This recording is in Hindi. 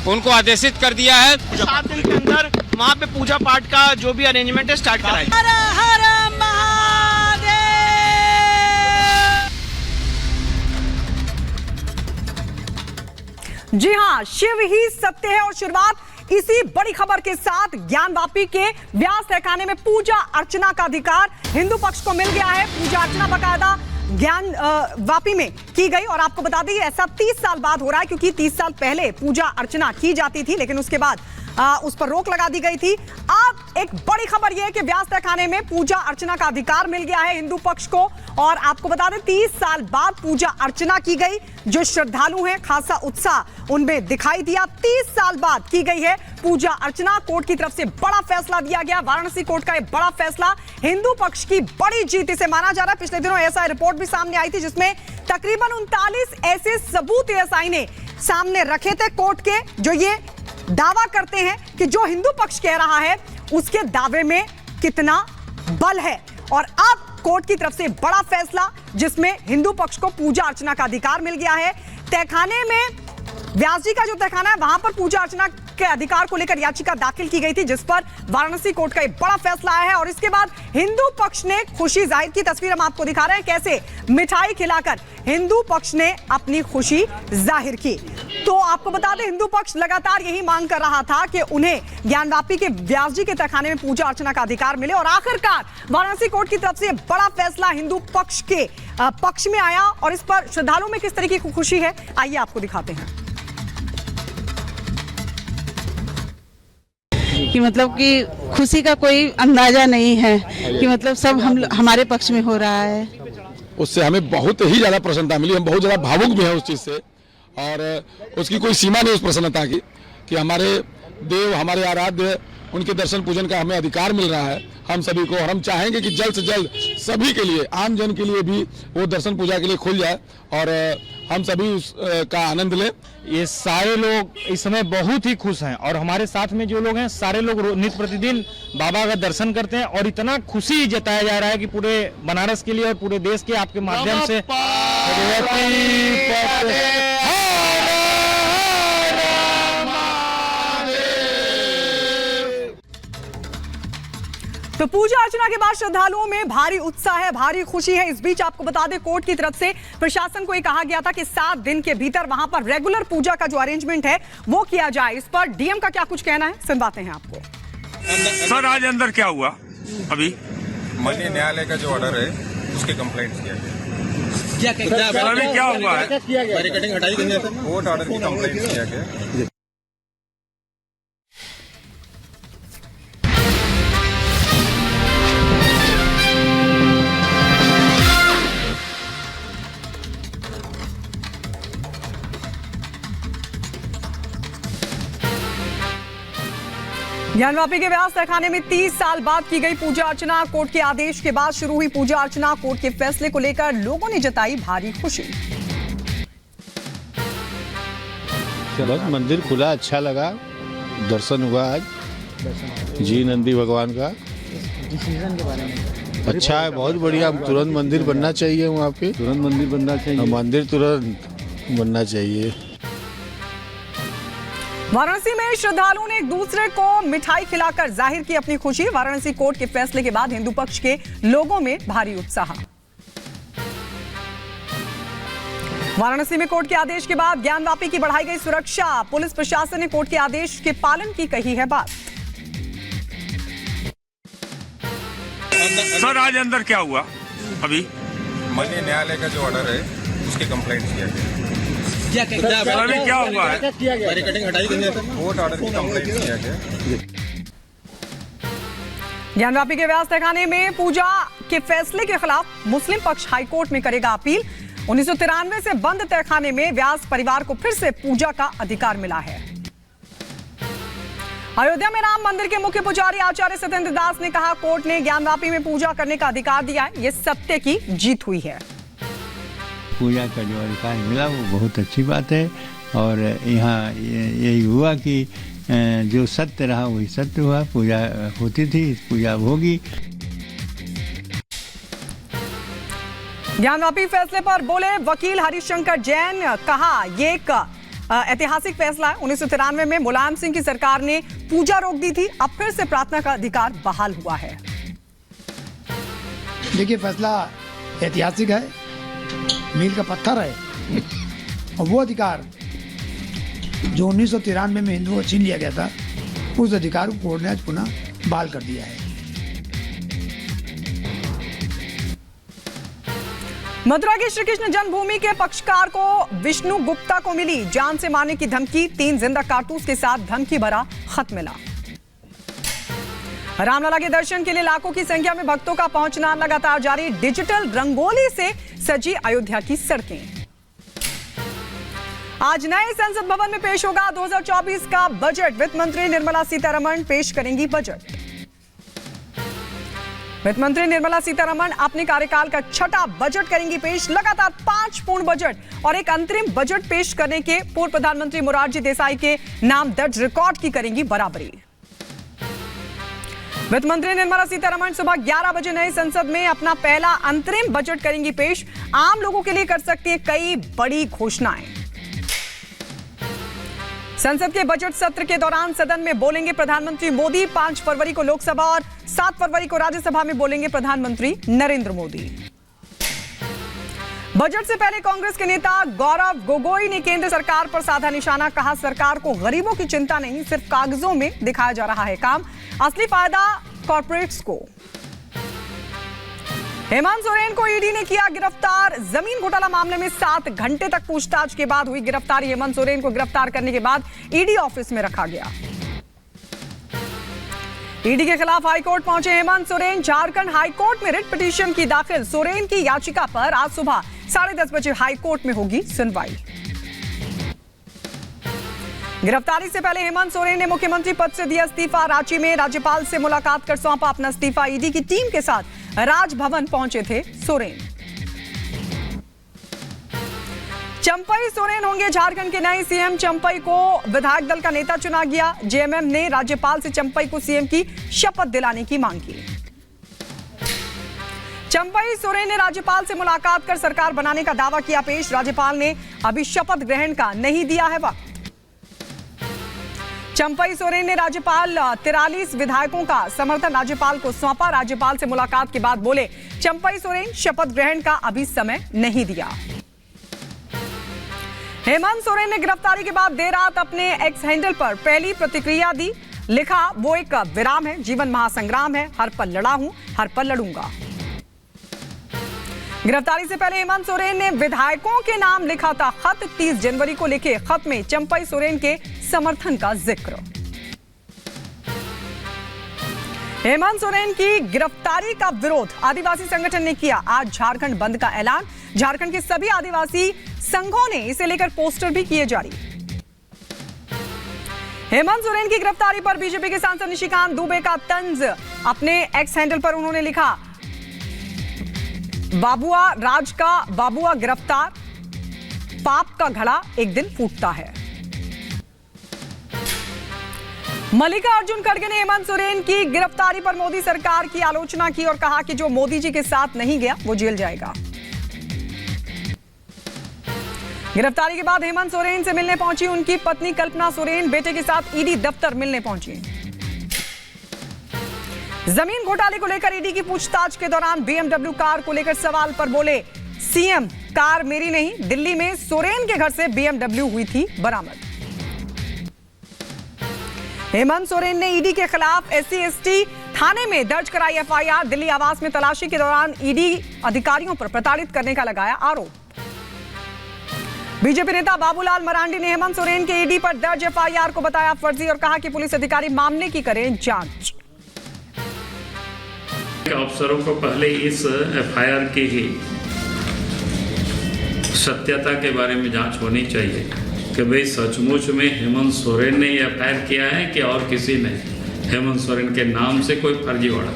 उनको आदेशित कर दिया है। 7 दिन के अंदर वहाँ पे पूजा पाठ का जो भी अरेंजमेंट है स्टार्ट कराएं। हर हर महादेव। जी हाँ, शिव ही सत्य है। और शुरुआत इसी बड़ी खबर के साथ ज्ञानवापी के व्यास तहखाने में पूजा अर्चना का अधिकार हिंदू पक्ष को मिल गया है। पूजा अर्चना बकायदा ज्ञान वापी में की गई और आपको बता दें ऐसा 30 साल बाद हो रहा है, क्योंकि 30 साल पहले पूजा अर्चना की जाती थी लेकिन उसके बाद उस पर रोक लगा दी गई थी। अब एक बड़ी खबर यह है कि व्यास तहखाने में पूजा अर्चना का अधिकार मिल गया है हिंदू पक्ष को। और आपको बता दें 30 साल बाद पूजा अर्चना की गई। जो श्रद्धालु हैं खासा उत्साह उनमें दिखाई दिया। 30 साल बाद की गई है पूजा अर्चना। कोर्ट की तरफ से बड़ा फैसला दिया गया। वाराणसी कोर्ट का एक बड़ा फैसला, हिंदू पक्ष की बड़ी जीत इसे माना जा रहा है। पिछले दिनों ऐसा रिपोर्ट भी सामने आई थी जिसमें तकरीबन 39 ऐसे सबूत एएसआई ने सामने रखे थे कोर्ट के, जो ये दावा करते हैं कि जो हिंदू पक्ष कह रहा है उसके दावे में कितना बल है। और अब कोर्ट की तरफ से बड़ा फैसला जिसमें हिंदू पक्ष को पूजा अर्चना का अधिकार मिल गया है। तहखाने में व्यास जी का जो तहखाना है वहां पर पूजा अर्चना के अधिकार को लेकर याचिका दाखिल की गई थी, जिस पर वाराणसी कोर्ट का एक बड़ा फैसला आया है। और इसके बाद हिंदू पक्ष ने खुशी जाहिर की। तस्वीर हम आपको दिखा रहे हैं कैसे मिठाई खिलाकर हिंदू पक्ष ने अपनी खुशी जाहिर की। तो आपको बता दें हिंदू पक्ष लगातार यही मांग कर रहा था कि उन्हें ज्ञानवापी के व्यास जी के तहखाने में पूजा अर्चना का अधिकार मिले। और आखिरकार वाराणसी कोर्ट की तरफ से बड़ा फैसला हिंदू पक्ष के पक्ष में आया। और इस पर श्रद्धालुओं में किस तरीके की खुशी है आइए आपको दिखाते हैं। कि मतलब कि खुशी का कोई अंदाजा नहीं है कि मतलब सब हमारे पक्ष में हो रहा है। उससे हमें बहुत ही ज़्यादा प्रसन्नता मिली। हम बहुत ज़्यादा भावुक भी हैं उस चीज़ से और उसकी कोई सीमा नहीं उस प्रसन्नता की कि हमारे देव, हमारे आराध्य, उनके दर्शन पूजन का हमें अधिकार मिल रहा है हम सभी को। और हम चाहेंगे कि जल्द से जल्द सभी के लिए, आम जन के लिए भी वो दर्शन पूजा के लिए खुल जाए और हम सभी उसका आनंद लें। ये सारे लोग इस समय बहुत ही खुश हैं और हमारे साथ में जो लोग हैं सारे लोग नित्य प्रतिदिन बाबा का दर्शन करते हैं और इतना खुशी जताया जा रहा है कि पूरे बनारस के लिए और पूरे देश के आपके माध्यम से तो पूजा अर्चना के बाद श्रद्धालुओं में भारी उत्साह है, भारी खुशी है। इस बीच आपको बता दें कोर्ट की तरफ से प्रशासन को ये कहा गया था कि 7 दिन के भीतर वहां पर रेगुलर पूजा का जो अरेंजमेंट है वो किया जाए। इस पर डीएम का क्या कुछ कहना है सुनवाते हैं आपको। सर आज अंदर क्या हुआ? अभी माननीय न्यायालय का जो ऑर्डर है उसके कंप्लेंट किया गया। अभी क्या हुआ है? कोर्ट ऑर्डर की कंप्लेंट किया गया। ज्ञानवापी के व्यास तहखाने में 30 साल बाद की गई पूजा अर्चना। कोर्ट के आदेश के बाद शुरू हुई पूजा अर्चना। कोर्ट के फैसले को लेकर लोगों ने जताई भारी खुशी। बस मंदिर खुला, अच्छा लगा, दर्शन हुआ आज जी नंदी भगवान का। डिसीजन के बारे में अच्छा है, बहुत बढ़िया। तुरंत मंदिर बनना चाहिए वहाँ पे, तुरंत मंदिर बनना चाहिए, मंदिर तुरंत बनना चाहिए। वाराणसी में श्रद्धालुओं ने एक दूसरे को मिठाई खिलाकर जाहिर की अपनी खुशी। वाराणसी कोर्ट के फैसले के बाद हिंदू पक्ष के लोगों में भारी उत्साह। वाराणसी में कोर्ट के आदेश के बाद ज्ञानवापी की बढ़ाई गई सुरक्षा। पुलिस प्रशासन ने कोर्ट के आदेश के पालन की कही है बात। सर आज अंदर क्या हुआ? अभी माननीय न्यायालय का जो ऑर्डर है उसके कंप्लेंट किया गया। अभी क्या हुआ है? कोर्ट ऑर्डर की कंप्लेंट किया गया। ज्ञानवापी के व्यास तहखाने में पूजा के फैसले के खिलाफ मुस्लिम पक्ष हाईकोर्ट में करेगा अपील। 1993 से बंद तहखाने में व्यास परिवार को फिर से पूजा का अधिकार मिला है। अयोध्या में राम मंदिर के मुख्य पुजारी आचार्य सत्येंद्र दास ने कहा कोर्ट ने ज्ञानवापी में पूजा करने का अधिकार दिया है, ये सत्य की जीत हुई है। पूजा का जो अधिकार मिला वो बहुत अच्छी बात है और यहाँ यही हुआ कि जो सत्य रहा वही सत्य हुआ। पूजा होती थी, पूजा होगी। ज्ञानवापी फैसले पर बोले वकील हरिशंकर जैन। कहा ये एक ऐतिहासिक फैसला है। 1993 में मुलायम सिंह की सरकार ने पूजा रोक दी थी, अब फिर से प्रार्थना का अधिकार बहाल हुआ है। देखिए, फैसला ऐतिहासिक है, मील का पत्थर है, और वो अधिकार जो 1993 में हिंदुओं को छीन लिया गया था, उस अधिकार को कोर्ट ने आज पुनः बहाल कर दिया है। मथुरा की श्री कृष्ण जन्मभूमि के पक्षकार को विष्णु गुप्ता को मिली जान से मारने की धमकी, 3 जिंदा कारतूस के साथ धमकी भरा खत मिला। रामलला के दर्शन के लिए लाखों की संख्या में भक्तों का पहुंचना लगातार जारी, डिजिटल रंगोली से सजी अयोध्या की सड़कें। आज नए संसद भवन में पेश होगा 2024 का बजट, वित्त मंत्री निर्मला सीतारमण पेश करेंगी बजट। वित्त मंत्री निर्मला सीतारमण अपने कार्यकाल का 6वां बजट करेंगी पेश, लगातार 5 पूर्ण बजट और एक अंतरिम बजट पेश करने के पूर्व प्रधानमंत्री मोरारजी देसाई के नाम दर्ज रिकॉर्ड की करेंगी बराबरी। वित्त मंत्री निर्मला सीतारमण सुबह 11 बजे नए संसद में अपना पहला अंतरिम बजट करेंगी पेश, आम लोगों के लिए कर सकती हैं कई बड़ी घोषणाएं। संसद के बजट सत्र के दौरान सदन में बोलेंगे प्रधानमंत्री मोदी, 5 फरवरी को लोकसभा और 7 फरवरी को राज्यसभा में बोलेंगे प्रधानमंत्री नरेंद्र मोदी। बजट से पहले कांग्रेस के नेता गौरव गोगोई ने केंद्र सरकार पर साधा निशाना, कहा सरकार को गरीबों की चिंता नहीं, सिर्फ कागजों में दिखाया जा रहा है काम, असली फायदा कॉर्पोरेट्स को। हेमंत सोरेन को ईडी ने किया गिरफ्तार, जमीन घोटाला मामले में 7 घंटे तक पूछताछ के बाद हुई गिरफ्तारी। हेमंत सोरेन को गिरफ्तार करने के बाद ईडी ऑफिस में रखा गया। ईडी के खिलाफ हाईकोर्ट पहुंचे हेमंत सोरेन, झारखंड हाईकोर्ट में रिट पिटीशन की दाखिल। सोरेन की याचिका पर आज सुबह 10:30 बजे हाईकोर्ट में होगी सुनवाई। गिरफ्तारी से पहले हेमंत सोरेन ने मुख्यमंत्री पद से दिया इस्तीफा, रांची में राज्यपाल से मुलाकात कर सौंपा अपना इस्तीफा। ईडी की टीम के साथ राजभवन पहुंचे थे सोरेन। चंपई सोरेन होंगे झारखंड के नए सीएम, चंपई को विधायक दल का नेता चुना गया। जेएमएम ने राज्यपाल से चंपई को सीएम की शपथ दिलाने की मांग की। चंपई सोरेन ने राज्यपाल से मुलाकात कर सरकार बनाने का दावा किया पेश, राज्यपाल ने अभी शपथ ग्रहण का नहीं दिया है वक्त। चंपई सोरेन ने राज्यपाल 43 विधायकों का समर्थन राज्यपाल को सौंपा। राज्यपाल से मुलाकात के बाद बोले चंपई सोरेन शपथ ग्रहण का अभी समय नहीं दिया। हेमंत सोरेन ने गिरफ्तारी के बाद देर रात अपने एक्स हैंडल पर पहली प्रतिक्रिया दी, लिखा वो एक विराम है, जीवन महासंग्राम है, हर पल लड़ा हूं, हर पल लड़ूंगा। गिरफ्तारी से पहले हेमंत सोरेन ने विधायकों के नाम लिखा था खत, 30 जनवरी को लिखे खत में चंपई सोरेन के समर्थन का जिक्र। हेमंत सोरेन की गिरफ्तारी का विरोध आदिवासी संगठन ने किया, आज झारखंड बंद का ऐलान। झारखंड के सभी आदिवासी संघों ने इसे लेकर पोस्टर भी किए जारी। हेमंत सोरेन की गिरफ्तारी पर बीजेपी के सांसद निशिकांत दुबे का तंज, अपने एक्स हैंडल पर उन्होंने लिखा बाबुआ राज का बाबुआ गिरफ्तार, पाप का घड़ा एक दिन फूटता है। मल्लिकार्जुन खड़गे ने हेमंत सोरेन की गिरफ्तारी पर मोदी सरकार की आलोचना की और कहा कि जो मोदी जी के साथ नहीं गया वो जेल जाएगा। गिरफ्तारी के बाद हेमंत सोरेन से मिलने पहुंची उनकी पत्नी कल्पना सोरेन, बेटे के साथ ईडी दफ्तर मिलने पहुंची। जमीन घोटाले को लेकर ईडी की पूछताछ के दौरान BMW कार को लेकर सवाल पर बोले सीएम कार मेरी नहीं, दिल्ली में सोरेन के घर से BMW हुई थी बरामद। हेमंत सोरेन ने ईडी के खिलाफ SC/ST थाने में दर्ज कराई FIR, दिल्ली आवास में तलाशी के दौरान ईडी अधिकारियों पर प्रताड़ित करने का लगाया आरोप। बीजेपी नेता बाबूलाल मरांडी ने हेमंत सोरेन के ईडी पर दर्ज FIR को बताया फर्जी और कहा कि पुलिस अधिकारी मामले की करें जांच। अफसरों को पहले इस FIR की ही सत्यता के बारे में जांच होनी चाहिए कि भाई सचमुच में हेमंत सोरेन ने FIR किया है कि और किसी ने हेमंत सोरेन के नाम से कोई फर्जीवाड़ा